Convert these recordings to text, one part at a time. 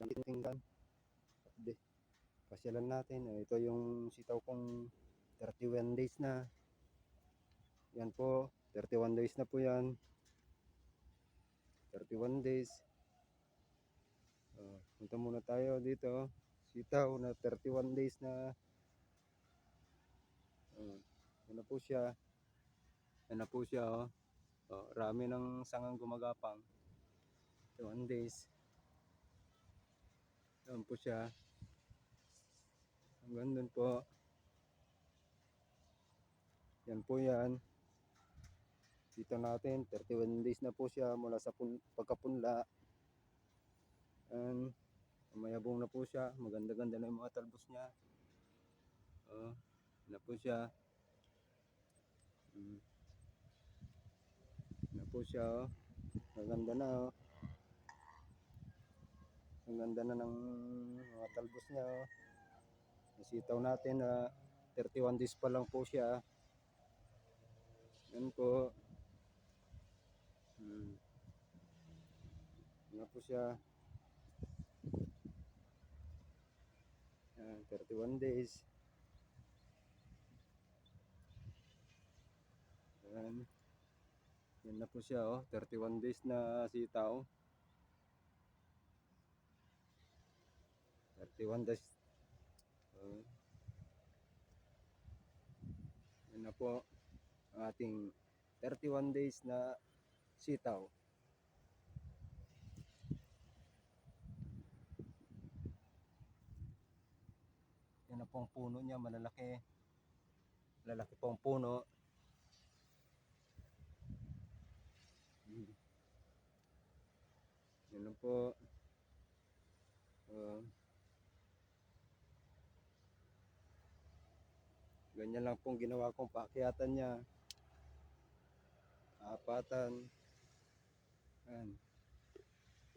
tingnan. Pasyalan natin. Ito yung sitaw kong 31 days na. Yan po, 31 days na po yan. 31 days. Punta muna tayo dito. Sitaw na 31 days na. Yan na po siya. Yan na po siya. Rami ng sangang gumagapang. 31 days. Yan po siya. Hanggang dun po. Yan po yan. Dito natin, 31 days na po siya mula sa pagkapunla. And mayabong na po siya. Maganda-ganda na yung mga talbos niya. Na po siya. Na po siya. Maganda na. Ang ganda na ng mga talbos niya. Nasitaw natin na 31 days pa lang po siya. Yan po. Yan po siya. 31 days. Yan na po siya. 31 days na sitaw. 31 days. Yan na po ang ating 31 days na sitaw. Yan na po ang puno niya, malalaki. Lalaki po ang puno. Yan na po. Ganyan lang pong ginawa kong paakyatan niya. Apatan. Yan.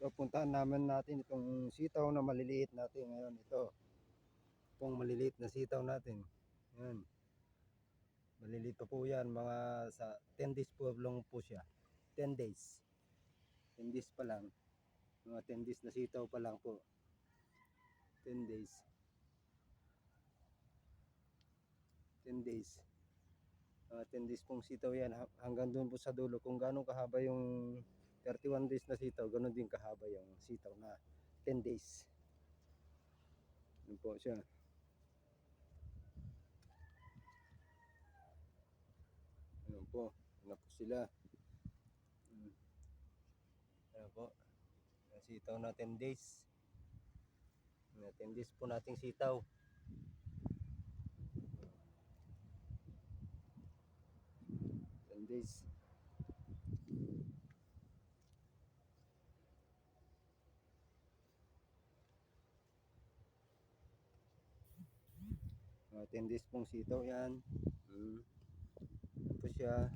So, puntahan natin itong sitaw na maliliit natin ngayon. Ito pong maliliit na sitaw natin. Yan. Maliliit pa po yan. Mga sa 10 days po lang po siya. 10 days. 10 days pa lang. Mga 10 days na sitaw pa lang po. 10 days. 10 days. 10 days pong sitaw yan. Hanggang doon po sa dulo. Kung gano'ng kahaba yung 31 days na sitaw, gano'n din kahaba yung sitaw na 10 days. Yan po siya. Yan po. Yan po sila. Yan po. Yung sitaw na 10 days. 10 days po nating sitaw. Days. Mga 10 days pong sitaw yan. Ito siya.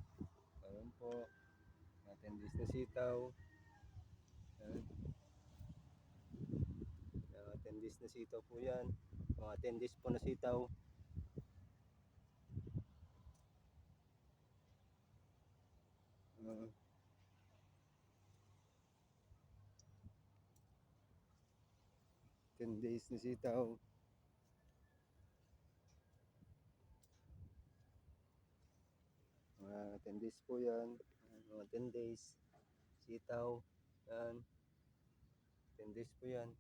Ayan po. Mga 10 days na sitaw. Ayan. Mga 10 days na sitaw po yan. Mga 10 days po na sitaw. Uh, 10 days na sitaw. Mga 10 days po yan. Mga 10 days sitaw. Yan. 10 days po yan.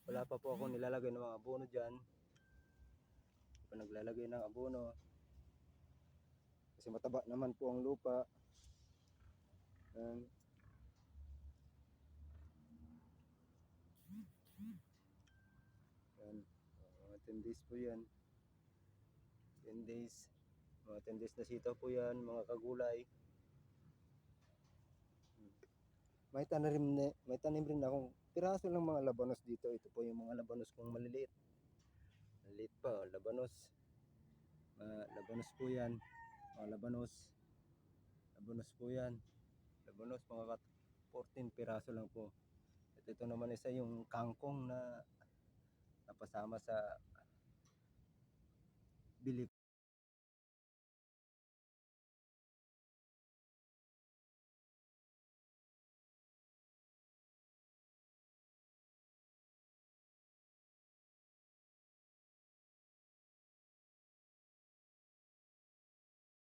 Wala pa po ako nilalagay ng mga abono dyan. Hindi pa naglalagay ng abono. Kasi mataba naman po ang lupa. Yan. Yan. Mga 10 days po yan. 10 days. Mga 10 days na sitaw po yan, mga kagulay. May tanim rin akong piraso lang mga labanos dito. Ito po yung mga labanos kong maliliit. Maliliit pa, labanos. Labanos po yan. Mga labanos. Labanos po yan. Labanos, mga 14 piraso lang po. At ito naman isa yung kangkong na napasama sa bili